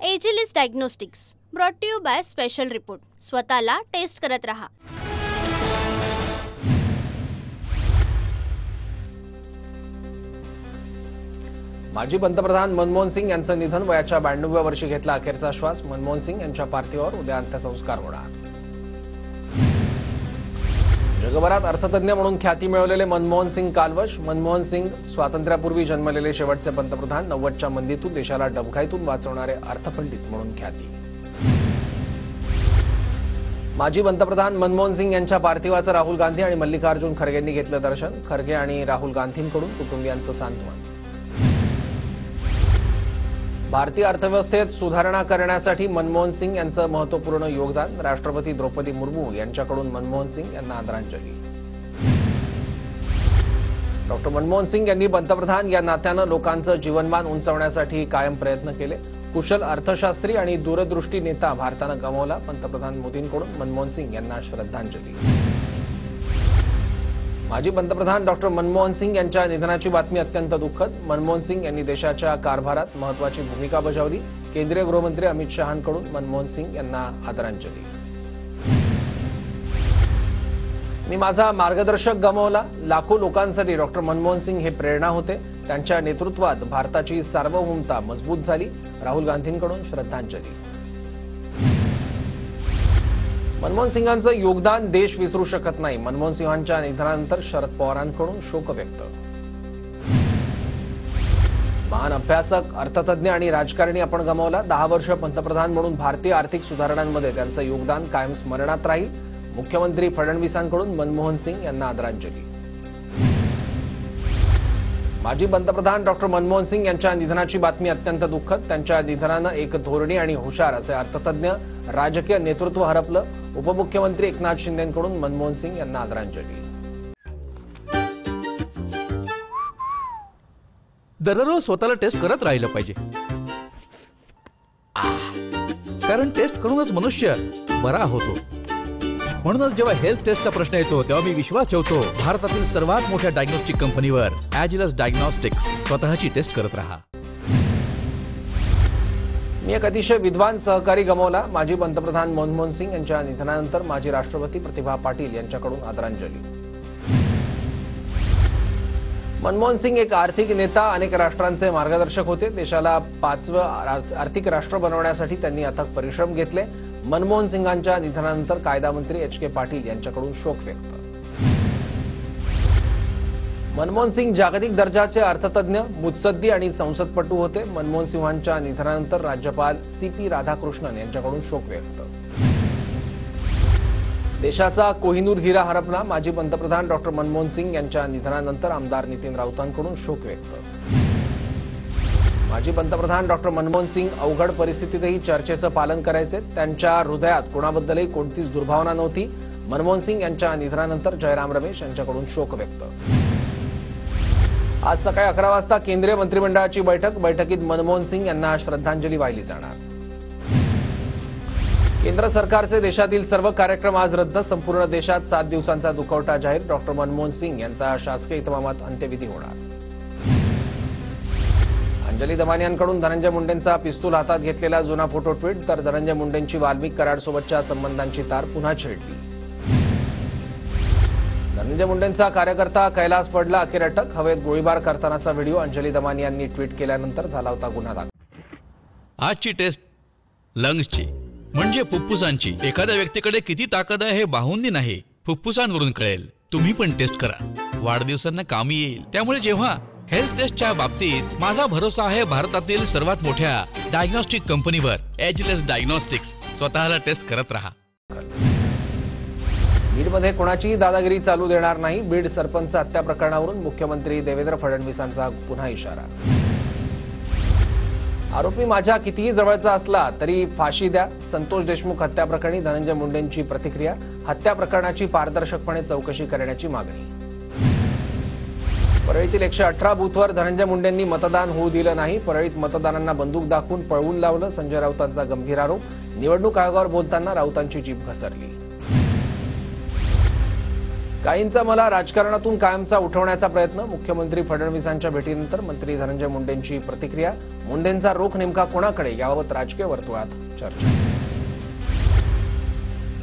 Agilus diagnostics brought to you by special report. स्वतःला test करत रहा. माजी पंतप्रधान मनमोहन सिंग यांचं निधन. वयाच्या 92व्या वर्षी घेतला अखेरचा श्वास. मनमोहन सिंग यांच्या पार्थिवावर उद्या अंत्यसंस्कार होणार. जगभरात अर्थतज्ञ म्हणून ख्याती मिळवलेले मनमोहन सिंग कालवश. मनमोहन सिंग स्वातंत्र्यापूर्वी जन्मलेले शेवटचे पंतप्रधान. 90च्या मंदीतून देशाला डबघाईतून वाचवणारे अर्थपंडित म्हणून ख्याती. माजी पंतप्रधान मनमोहन सिंग यांच्या पार्थिवाचं राहुल गांधी आणि मल्लिकार्जुन खरगेंनी घेतलं दर्शन. खरगे आणि राहुल गांधींकडून कुटुंबियांचं सांत्वन. भारतीय अर्थव्यवस्थेत सुधारणा करण्यासाठी मनमोहन सिंग यांचं महत्त्वपूर्ण योगदान. राष्ट्रपती द्रौपदी मुर्मू यांच्याकडून मनमोहन सिंग यांना आदरांजली. डॉक्टर मनमोहन सिंग यांनी पंतप्रधान या नात्यानं लोकांचं जीवनमान उंचावण्यासाठी कायम प्रयत्न केले. कुशल अर्थशास्त्री आणि दूरदृष्टी नेता भारतानं गमावला. पंतप्रधान मोदींकडून मनमोहन सिंग यांना श्रद्धांजली. माजी पंतप्रधान डॉक्टर मनमोहन सिंग यांच्या निधनाची बातमी अत्यंत दुःखद. मनमोहन सिंग यांनी देशाच्या कारभारात महत्त्वाची भूमिका बजावली. केंद्रीय गृहमंत्री अमित शहांकडून मनमोहन सिंग यांना आदरांजली. मी माझा मार्गदर्शक गमावला. लाखो लोकांसाठी डॉक्टर मनमोहन सिंग हे प्रेरणा होते. त्यांच्या नेतृत्वात भारताची सार्वभौमता मजबूत झाली. राहुल गांधींकडून श्रद्धांजली. मनमोहन सिंगांचं योगदान देश विसरू शकत नाही. मनमोहन सिंगांच्या निधनानंतर शरद पवारांकडून शोक व्यक्त. महान अभ्यासक, अर्थतज्ञ आणि राजकारणी आपण गमावला. 10 वर्ष पंतप्रधान म्हणून भारतीय आर्थिक सुधारणांमध्ये त्यांचं योगदान कायम स्मरणात राहील. मुख्यमंत्री फडणवीसांकडून मनमोहन सिंग यांना आदरांजली. माजी पंतप्रधान डॉक्टर मनमोहन सिंग यांच्या निधनाची बातमी अत्यंत दुःखद. त्यांच्या निधनानं एक धोरणी आणि हुशार असे अर्थतज्ञ, राजकीय नेतृत्व हरपलं. उपमुख्यमंत्री एकनाथ शिंदेंकडून मनमोहन सिंग यांना आदरांजली. दररोज स्वतःला टेस्ट करत राहिलं पाहिजे, कारण टेस्ट करूनच मनुष्य बरा होतो. म्हणूनच जेव्हा हेल्थ टेस्टचा प्रश्न येतो तेव्हा मी विश्वास ठेवतो भारतातील सर्वात मोठ्या डायग्नोस्टिक कंपनीवर, एजिलिस डायग्नोस्टिक्स. स्वतःची टेस्ट करत रहा. मी एक अतिशय विद्वान सहकारी गमावला. माजी पंतप्रधान मनमोहन सिंग यांच्या निधनानंतर माजी राष्ट्रपती प्रतिभा पाटील यांच्याकडून आदरांजली. मनमोहन सिंग एक आर्थिक नेता, अनेक राष्ट्रांचे मार्गदर्शक होते. देशाला 5वं आर्थिक राष्ट्र बनवण्यासाठी त्यांनी अथक परिश्रम घेतले. मनमोहन सिंगांच्या निधनानंतर कायदा मंत्री एच के पाटील यांच्याकडून शोक व्यक्त. मनमोहन सिंग जागतिक दर्जाचे अर्थतज्ञ, मुत्सद्दी आणि संसदपटू होते. मनमोहन सिंगांच्या निधनानंतर राज्यपाल CP राधाकृष्णन यांच्याकडून शोक व्यक्त. देशाचा कोहिनूर हिरा हरपला. माजी पंतप्रधान डॉक्टर मनमोहन सिंग यांच्या निधनानंतर आमदार नितीन राऊतांकडून शोक व्यक्त. माजी पंतप्रधान डॉक्टर मनमोहन सिंग अवघड परिस्थितीतही चर्चेचं पालन करायचे. त्यांच्या हृदयात कोणाबद्दलही कोणतीच दुर्भावना नव्हती. मनमोहन सिंग यांच्या निधनानंतर जयराम रमेश यांच्याकडून शोक व्यक्त. आज सकाळी 11 वाजता केंद्रीय मंत्रिमंडळाची बैठकीत मनमोहन सिंग यांना श्रद्धांजली वाहिली जाणार. केंद्र सरकारचे देशातील सर्व कार्यक्रम आज रद्द. संपूर्ण देशात 7 दिवसांचा दुखवटा जाहीर. डॉक्टर मनमोहन सिंग यांचा शासकीय इतमामात अंत्यविधी होणार. अंजली दमानियांकडून धनंजय मुंडेंचा पिस्तूल हातात घेतलेला जुना फोटो ट्विट. तर धनंजय मुंडेंची वाल्मिक कराडसोबतच्या संबंधांची तार पुन्हा छेडली. धनंजय मुंडेंचा कार्यकर्ता कैलास फडला अखेर अटक. हवेत गोळीबार करतानाचा व्हिडिओ अंजली दमानियांनी ट्विट केल्यानंतर झाला होता गुन्हा दाखल. आजची टेस्ट लंग्सची म्हणजे फुफ्फुसांची. एखाद्या व्यक्तीकडे किती ताकद आहे हे बाहुंनी नाही, फुफ्फुसांवरून कळेल. तुम्ही पण टेस्ट करा, वाढदिवसांना कामी येईल. त्यामुळे जेव्हा हेल्थ टेस्टच्या बाबतीत माझा भरोसा आहे भारतातील सर्वात मोठ्या डायग्नोस्टिक कंपनीवर, एजिलिस डायग्नोस्टिक्स. स्वतःला टेस्ट करत रहा. बीडमध्ये कोणाची दादागिरी चालू देणार नाही. बीड सरपंच हत्या प्रकरणावरून मुख्यमंत्री देवेंद्र फडणवीसांचा पुन्हा इशारा. आरोपी माझ्या कितीही जवळचा असला तरी फाशी द्या. संतोष देशमुख हत्या प्रकरणी धनंजय मुंडेंची प्रतिक्रिया. हत्या प्रकरणाची पारदर्शकपणे चौकशी करण्याची मागणी. परळीतील 118 बूथवर धनंजय मुंडेंनी मतदान होऊ दिलं नाही. परळीत मतदारांना बंदूक दाखवून पळवून लावलं. संजय राऊतांचा गंभीर आरोप. निवडणूक आयोगावर बोलताना राऊतांची जीभ घसरली. काहींचा मला राजकारणातून कायमचा उठवण्याचा प्रयत्न. मुख्यमंत्री फडणवीसांच्या भेटीनंतर मंत्री धनंजय मुंडेंची प्रतिक्रिया. मुंडेंचा रोख नेमका कोणाकडे याबाबत राजकीय वर्तुळात चर्चा.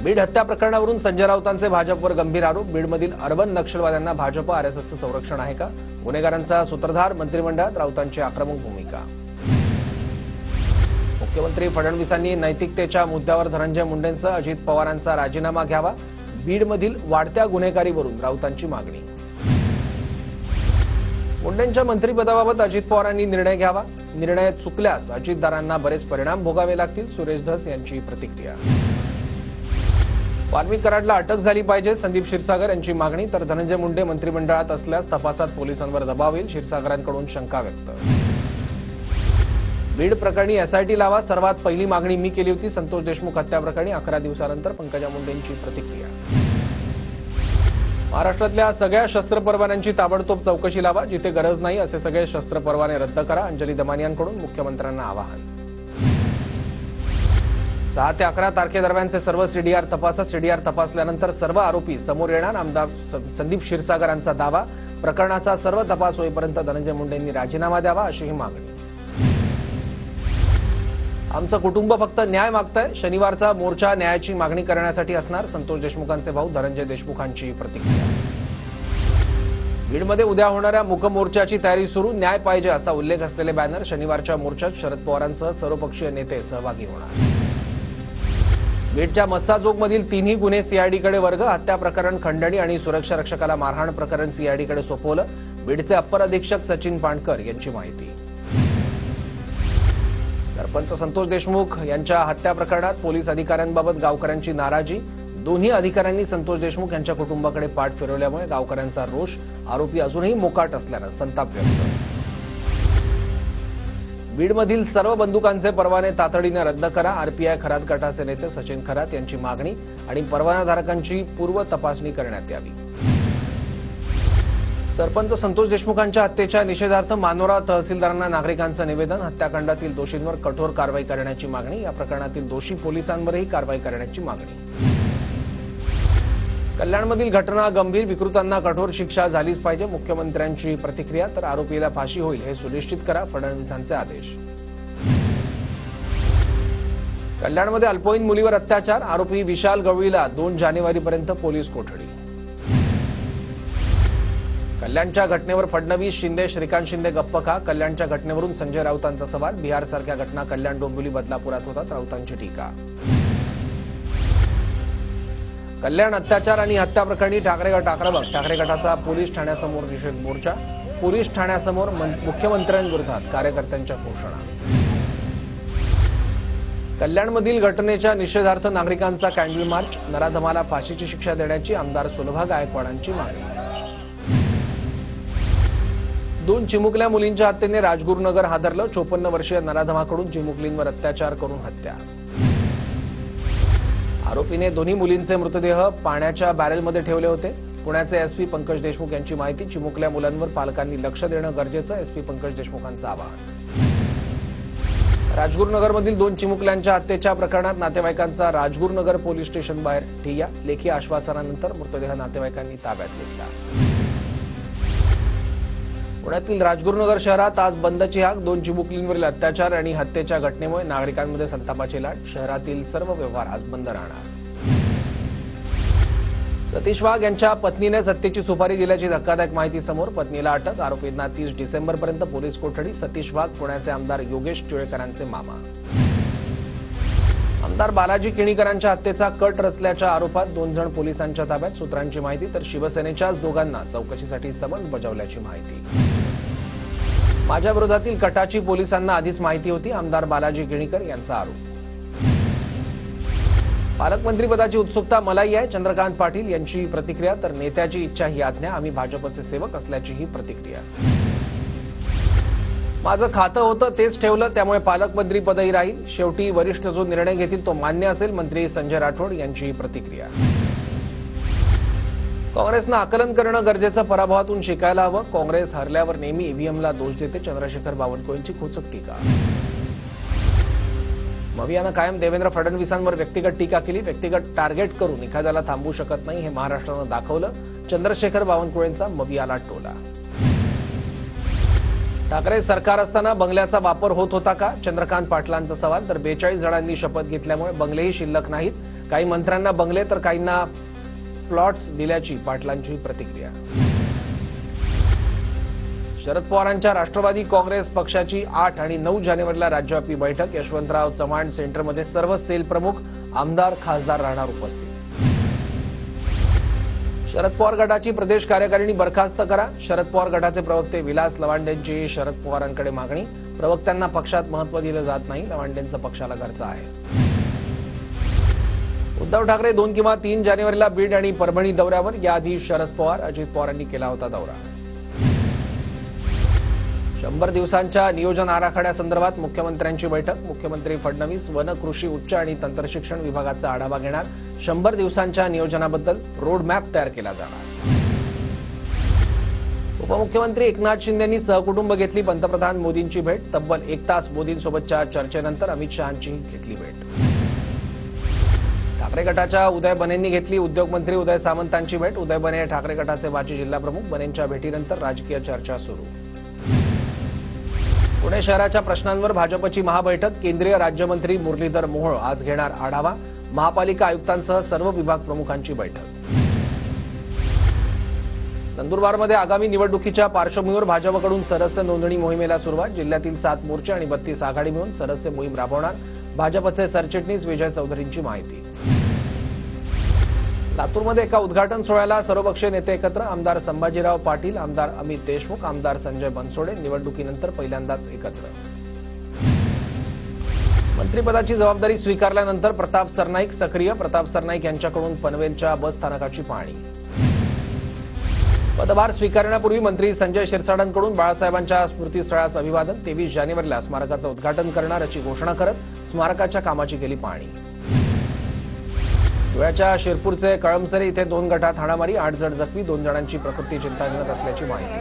बीड हत्या प्रकरणावरून संजय राऊतांचे भाजपवर गंभीर आरोप. बीडमधील अर्बन नक्षलवाद्यांना भाजप आरएसएसचं संरक्षण आहे का? गुन्हेगारांचा सूत्रधार. मंत्रिमंडळात राऊतांची आक्रमक भूमिका. मुख्यमंत्री फडणवीसांनी नैतिकतेच्या मुद्द्यावर धनंजय मुंडेंसह अजित पवारांचा राजीनामा घ्यावा. बीडमधील वाढत्या गुन्हेगारीवरून राऊतांची मागणी. मुंडेंच्या मंत्रिपदाबाबत अजित पवारांनी निर्णय घ्यावा. निर्णय चुकल्यास अजितदारांना बरेच परिणाम भोगावे लागतील. सुरेश धस यांची प्रतिक्रिया. वाल्मिक कराडला अटक झाली पाहिजे. संदीप क्षीरसागर यांची मागणी. तर धनंजय मुंडे मंत्रिमंडळात असल्यास तपासात पोलिसांवर दबाव येईल. क्षीरसागरांकडून शंका व्यक्त. बीड प्रकरणी एसआयटी लावा. सर्वात पहिली मागणी मी केली होती. संतोष देशमुख हत्या प्रकरणी 11 दिवसानंतर पंकजा मुंडेंची प्रतिक्रिया. महाराष्ट्रातल्या सगळ्या शस्त्र परवान्यांची ताबडतोब चौकशी लावा. जिथे गरज नाही असे सगळे शस्त्र परवाने रद्द करा. अंजली दमानियांकडून मुख्यमंत्र्यांना आवाहन. 6 ते 11 तारखेदरम्यानचे सर्व सीडीआर तपासा. सीडीआर तपासल्यानंतर सर्व आरोपी समोर येणार. आमदार संदीप क्षीरसागरांचा दावा. प्रकरणाचा सर्व तपास होईपर्यंत धनंजय मुंडेंनी राजीनामा द्यावा अशीही मागणी. आमचं कुटुंब फक्त न्याय मागतंय. शनिवारचा मोर्चा न्यायाची मागणी करण्यासाठी असणार. संतोष देशमुखांचे भाऊ धनंजय देशमुखांची प्रतिक्रिया. बीडमध्ये उद्या होणाऱ्या मूक मोर्चाची तयारी सुरू. न्याय पाहिजे असा उल्लेख असलेले बॅनर. शनिवारच्या मोर्चात शरद पवारांसह सर्वपक्षीय नेते सहभागी होणार. बीडच्या मस्साजोगमधील 3ही गुन्हे सीआयडीकडे वर्ग. हत्या प्रकरण खंडणी आणि सुरक्षा रक्षकाला मारहाण प्रकरण सीआयडीकडे सोपवलं. बीडचे अप्पर अधीक्षक सचिन पाणकर यांची माहिती. सरपंच संतोष देशमुख यांच्या हत्या प्रकरणात पोलीस अधिकाऱ्यांबाबत गावकऱ्यांची नाराजी. दोन्ही अधिकाऱ्यांनी संतोष देशमुख यांच्या कुटुंबाकडे पाठ फिरवल्यामुळे गावकऱ्यांचा रोष. आरोपी अजूनही मोकाट असल्यानं संताप व्यक्त. बीडमधील सर्व बंदुकांचे परवाने तातडीने रद्द करा. आरपीआय खरात गटाचे नेते सचिन खरात यांची मागणी. आणि परवानाधारकांची पूर्व तपासणी करण्यात यावी. सरपंच संतोष देशमुखांच्या हत्येच्या निषेधार्थ मानोरा तहसीलदारांना नागरिकांचं निवेदन. हत्याकांडातील दोषींवर कठोर कारवाई करण्याची मागणी. या प्रकरणातील दोषी पोलिसांवरही कारवाई करण्याची मागणी. कल्याणमधील घटना गंभीर. विकृतांना कठोर शिक्षा झालीच पाहिजे. मुख्यमंत्र्यांची प्रतिक्रिया. तर आरोपीला फाशी होईल हे सुनिश्चित करा. फडणवीसांचे आदेश. कल्याणमध्ये अल्पवयीन मुलीवर अत्याचार. आरोपी विशाल गवळीला 2 जानेवारीपर्यंत पोलीस कोठडी. कल्याणच्या घटनेवर फडणवीस शिंदे श्रीकांत शिंदे गप्प का. कल्याणच्या घटनेवरून संजय राऊतांचा सवाल. बिहारसारख्या घटना कल्याण डोंबिवली बदलापुरात होतात. राऊतांची टीका. कल्याण अत्याचार आणि हत्या प्रकरणी ठाकरे गट आक्रमक. ठाकरे गटाचा पोलीस ठाण्यासमोर निषेध मोर्चा. पोलीस ठाण्यासमोर मुख्यमंत्र्यांविरोधात कार्यकर्त्यांच्या घोषणा. कल्याणमधील घटनेच्या निषेधार्थ नागरिकांचा कॅन्डल मार्च. नराधमाला फाशीची शिक्षा देण्याची आमदार सुलभा गायकवाडांची मागणी. 2 चिमुकल्या मुलींच्या हत्येने राजगुरुनगर हादरलं. 54 वर्षीय नराधमाकडून चिमुकलींवर अत्याचार करून हत्या. आरोपीने दोन्ही मुलींचे मृतदेह पाण्याच्या बॅरेलमध्ये ठेवले होते. पुण्याचे एसपी पंकज देशमुख यांची माहिती. चिमुकल्या मुलांवर पालकांनी लक्ष देणं गरजेचं. एसपी पंकज देशमुखांचं आवाहन. राजगुरुनगरमधील 2 चिमुकल्यांच्या हत्येच्या प्रकरणात नातेवाईकांचा राजगुरुनगर पोलीस स्टेशन बाहेर ठिय्या. लेखी आश्वासनानंतर मृतदेह नातेवाईकांनी ताब्यात घेतला. पुण्यातील राजगुरुनगर शहरात आज बंदची हाक. 2 चिमुकलींवरील अत्याचार आणि हत्येच्या घटनेमुळे नागरिकांमध्ये संतापाची लाट. शहरातील सर्व व्यवहार आज बंद राहणार. सतीश वाघ यांच्या पत्नीने हत्येची सुपारी दिल्याची धक्कादायक माहिती समोर. पत्नीला अटक. आरोपींना 30 डिसेंबरपर्यंत पोलीस कोठडी. सतीश वाघ पुण्याचे आमदार योगेश टिळेकरांचे मामा. आमदार बालाजी किणीकरांच्या हत्येचा कट रचल्याच्या आरोपात 2 जण पोलिसांच्या ताब्यात. सूत्रांची माहिती. तर शिवसेनेच्याच दोघांना चौकशीसाठी समन्स बजावल्याची माहिती. माझ्या विरोधातील कटाची पोलिसांना आधीच माहिती होती. आमदार बालाजी किणीकर यांचा आरोप. पालकमंत्रीपदाची उत्सुकता मलाही आहे. चंद्रकांत पाटील यांची प्रतिक्रिया. तर नेत्याची इच्छा ही आज्ञा. आम्ही भाजपचे सेवक असल्याचीही प्रतिक्रिया. माझं खातं होतं तेच ठेवलं. त्यामुळे पालकमंत्रीपदही राहील. शेवटी वरिष्ठ जो निर्णय घेतील तो मान्य असेल. मंत्री संजय राठोड यांची प्रतिक्रिया. काँग्रेसनं आकलन करणं गरजेचं. पराभवातून शिकायला हवं. काँग्रेस हरल्यावर नेहमी ईव्हीएमला दोष देते. चंद्रशेखर बावनकुळेंची खोचक टीका. मवियानं कायम देवेंद्र फडणवीसांवर व्यक्तिगत टीका केली. व्यक्तिगत टार्गेट करून एखाद्याला थांबवू शकत नाही हे महाराष्ट्रानं दाखवलं. चंद्रशेखर बावनकुळेंचा मवियाला टोला. ठाकरे सरकार असताना बंगल्याचा वापर होत होता का? चंद्रकांत पाटलांचा सवाल. तर 42 जणांनी शपथ घेतल्यामुळे बंगलेही शिल्लक नाहीत. काही मंत्र्यांना बंगले तर काहींना प्लॉट्स दिल्याची पाटलांची प्रतिक्रिया. शरद पवारांच्या राष्ट्रवादी काँग्रेस पक्षाची 8 आणि 9 जानेवारीला राज्यव्यापी बैठक. यशवंतराव चव्हाण सेंटरमध्ये सर्व सेल प्रमुख, आमदार, खासदार राहणार उपस्थित. शरद पवार गटाची प्रदेश कार्यकारिणी बरखास्त करा. शरद पवार गटाचे प्रवक्ते विलास लवांडेंची शरद पवारांकडे मागणी. प्रवक्त्यांना पक्षात महत्त्व दिलं जात नाही. लवांडेंचा पक्षाला घरचा आहे. उद्धव ठाकरे 2 किंवा 3 जानेवारीला बीड आणि परभणी दौऱ्यावर. याआधी शरद पवार, अजित पवारांनी केला होता दौरा. 100 दिवसांच्या नियोजन आराखड्यासंदर्भात मुख्यमंत्र्यांची बैठक. मुख्यमंत्री फडणवीस वन, कृषी, उच्च आणि तंत्रशिक्षण विभागाचा आढावा घेणार. 100 दिवसांच्या नियोजनाबद्दल रोड मॅप तयार केला जाणार. उपमुख्यमंत्री एकनाथ शिंदेंनी सहकुटुंब घेतली पंतप्रधान मोदींची भेट. तब्बल 1 तास मोदींसोबतच्या चर्चेनंतर अमित शहांची घेतली भेट. ठाकरे गटाच्या उदय बनेंनी घेतली उद्योगमंत्री उदय सामंतांची भेट. उदय बने ठाकरे गटाचे माजी जिल्हाप्रमुख. बनेंच्या भेटीनंतर राजकीय चर्चा सुरू. पुणे शहराच्या प्रश्नांवर भाजपची महाबैठक. केंद्रीय राज्यमंत्री मुरलीधर मोहोळ आज घेणार आढावा. महापालिका आयुक्तांसह सर्व विभाग प्रमुखांची बैठक. नंदुरबारमध्ये आगामी निवडणुकीच्या पार्श्वभूमीवर भाजपकडून सदस्य नोंदणी मोहिमेला सुरुवात. जिल्ह्यातील 7 मोर्चे आणि 32 आघाडी मिळून सदस्य मोहीम राबवणार. भाजपचे सरचिटणीस विजय चौधरींची माहिती. लातूरमध्ये एका उद्घाटन सोहळ्याला सर्वपक्षीय नेते एकत्र. आमदार संभाजीराव पाटील, आमदार अमित देशमुख, आमदार संजय बनसोडे निवडणुकीनंतर पहिल्यांदाच एकत्र. मंत्रिपदाची जबाबदारी स्वीकारल्यानंतर प्रताप सरनाईक सक्रिय. प्रताप सरनाईक यांच्याकडून पनवेलच्या बस स्थानकाची पाहणी. पदभार स्वीकारण्यापूर्वी मंत्री संजय शिरसाटांकडून बाळासाहेबांच्या स्मृतीस्थळास अभिवादन. 23 जानेवारीला स्मारकाचं उद्घाटन करणार अशी घोषणा करत स्मारकाच्या कामाची केली पाहणी. धुळ्याच्या शिरपूरचे कळमसरे इथे 2 गटात हाणामारी. 8 जण जखमी. 2 जणांची प्रकृती चिंताजनक असल्याची माहिती.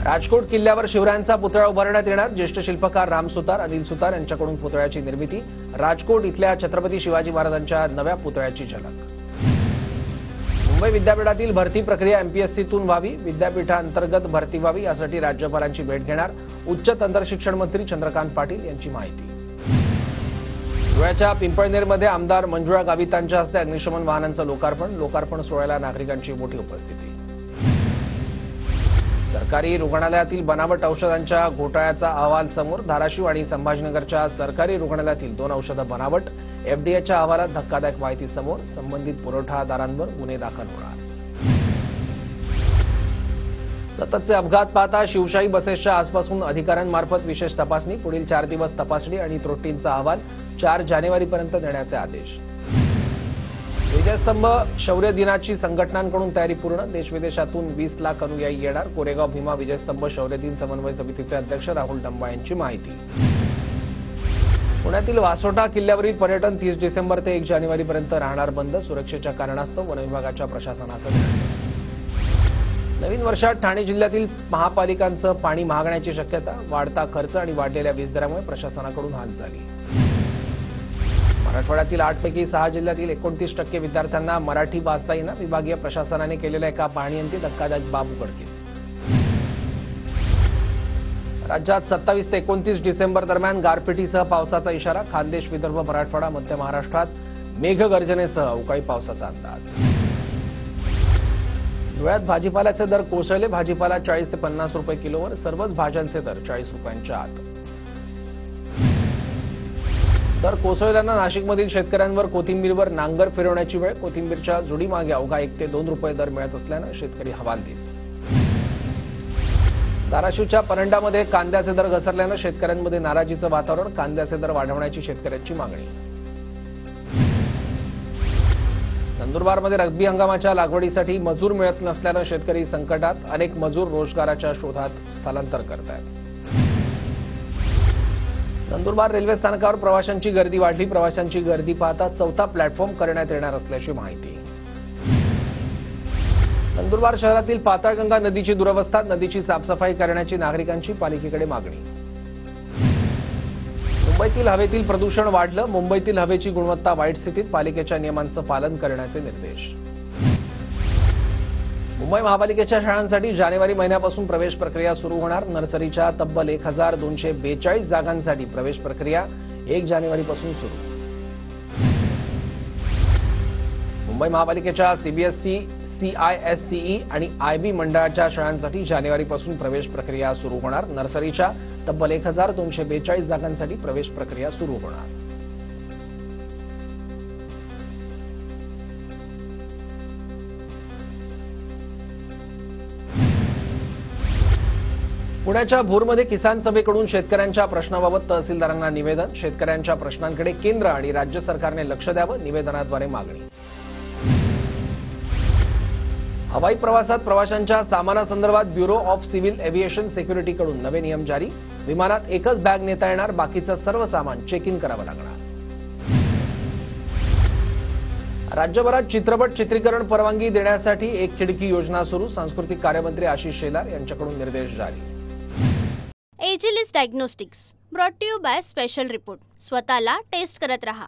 राजकोट किल्ल्यावर शिवरायांचा पुतळा उभारण्यात येणार. ज्येष्ठ शिल्पकार राम सुतार, अनिल सुतार यांच्याकडून पुतळ्याची निर्मिती. राजकोट इथल्या छत्रपती शिवाजी महाराजांच्या नव्या पुतळ्याची झलक. मुंबई विद्यापीठातील भरती प्रक्रिया एमपीएससीतून व्हावी. विद्यापीठांतर्गत भरती व्हावी यासाठी राज्यपालांची भेट घेणार. उच्च तंत्रशिक्षण मंत्री चंद्रकांत पाटील यांची माहिती. धुळ्याच्या पिंपळनेरमध्ये आमदार मंजुळा गावितांच्या हस्ते अग्निशमन वाहनांचं लोकार्पण सोहळ्याला नागरिकांची मोठी उपस्थिती. सरकारी रुग्णालयातील बनावट औषधांच्या घोटाळ्याचा अहवाल समोर. धाराशिव आणि संभाजीनगरच्या सरकारी रुग्णालयातील 2 औषधं बनावट. एफडीएच्या अहवालात धक्कादायक माहिती समोर. संबंधित पुरवठादारांवर गुन्हे दाखल होणार. सततचे अपघात पाहता शिवशाही बसेसच्या आजपासून अधिकाऱ्यांमार्फत विशेष तपासणी. पुढील 4 दिवस तपासणी आणि त्रुटींचा अहवाल 4 जानेवारीपर्यंत देण्याचे आदेश. विजयस्तंभ शौर्य दिनाची संघटनांकडून तयारी पूर्ण. देशविदेशातून 20 लाख अनुयायी येणार. कोरेगाव भीमा विजयस्तंभ शौर्य दिन समन्वय समितीचे अध्यक्ष राहुल डंबा यांची माहिती. पुण्यातील वासोटा किल्ल्यावरील पर्यटन 30 डिसेंबर ते 1 जानेवारीपर्यंत राहणार बंद. सुरक्षेच्या कारणास्तव वनविभागाच्या प्रशासनाचं निर्णय. नवीन वर्षात ठाणे जिल्ह्यातील महापालिकांचं पाणी महागण्याची शक्यता. वाढता खर्च आणि वाढलेल्या वीज दरामुळे प्रशासनाकडून हालचाली. मराठवाड्यातील 8 पैकी 6 जिल्ह्यातील 29% विद्यार्थ्यांना मराठी वाचता येईना. विभागीय प्रशासनाने केलेल्या एका पाहणीअंती धक्कादायक बाब उघडकीस. राज्यात 27 ते 29 डिसेंबर दरम्यान गारपिटीसह पावसाचा इशारा. खानदेश, विदर्भ, मराठवाडा, मध्य महाराष्ट्रात मेघगर्जनेसह अवकाळी पावसाचा अंदाज. धुळ्यात भाजीपाल्याचे दर कोसळले. भाजीपाला 40 ते 50 रुपये किलोवर. सर्वच भाज्यांचे दर 40 रुपयांच्या आत. दर कोसळल्यानं नाशिकमधील शेतकऱ्यांवर कोथिंबीरवर नांगर फिरवण्याची वेळ. कोथिंबीरच्या जुडीमागे अवघा 1 ते 2 रुपये दर मिळत असल्यानं शेतकरी हवालदिल. धाराशिवच्या परंडामध्ये कांद्याचे दर घसरल्यानं शेतकऱ्यांमध्ये नाराजीचं वातावरण. कांद्याचे दर वाढवण्याची शेतकऱ्यांची मागणी. नंदुरबारमध्ये रब्बी हंगामाच्या लागवडीसाठी मजूर मिळत नसल्यानं शेतकरी संकटात. अनेक मजूर रोजगाराच्या शोधात स्थलांतर करत आहेत. नंदुरबार रेल्वे स्थानकावर प्रवाशांची गर्दी वाढली. प्रवाशांची गर्दी पाहता 4था प्लॅटफॉर्म करण्यात येणार असल्याची माहिती. नंदुरबार शहरातील पाताळगंगा नदीची दुरवस्था. नदीची साफसफाई करण्याची नागरिकांची पालिकेकडे मागणी. मुंबईत मुंबईतील हवेतील प्रदूषण वाढलं. मुंबईतील हवेची गुणवत्ता वाईट स्थितीत. पालिकेच्या नियमांचं पालन करण्याचे निर्देश. मुंबई महापालिकेच्या शाळांसाठी जानेवारी महिन्यापासून प्रवेश प्रक्रिया सुरू होणार. नर्सरीच्या तब्बल 1242 जागांसाठी प्रवेश प्रक्रिया 1 जानेवारीपासून सुरू. मुंबई महापालिकेच्या सीबीएसई, सीआयएससीई आणि आयबी मंडळाच्या शाळांसाठी जानेवारीपासून प्रवेश प्रक्रिया सुरू होणार. नर्सरीच्या तब्बल 1242 जागांसाठी प्रवेश प्रक्रिया सुरू होणार. पुण्याच्या भोरमध्ये किसान सभेकडून शेतकऱ्यांच्या प्रश्नाबाबत तहसीलदारांना निवेदन. शेतकऱ्यांच्या प्रश्नांकडे केंद्र आणि राज्य सरकारने लक्ष द्यावं, निवेदनाद्वारे मागणी. हवाई प्रवासात प्रवाशांच्या सामानासंदर्भात ब्युरो ऑफ सिव्हिल एव्हिएशन सिक्युरिटीकडून नवे नियम जारी. विमानात एकच बॅग नेता येणार, बाकीचं सर्व सामान चेक इन करावं लागणार. राज्यभरात चित्रपट चित्रीकरण परवानगी देण्यासाठी एक खिडकी योजना सुरू. सांस्कृतिक कार्यमंत्री आशिष शेलार यांच्याकडून निर्देश जारी. Agilus diagnostics brought to you by special report. स्वतःला टेस्ट करत रहा.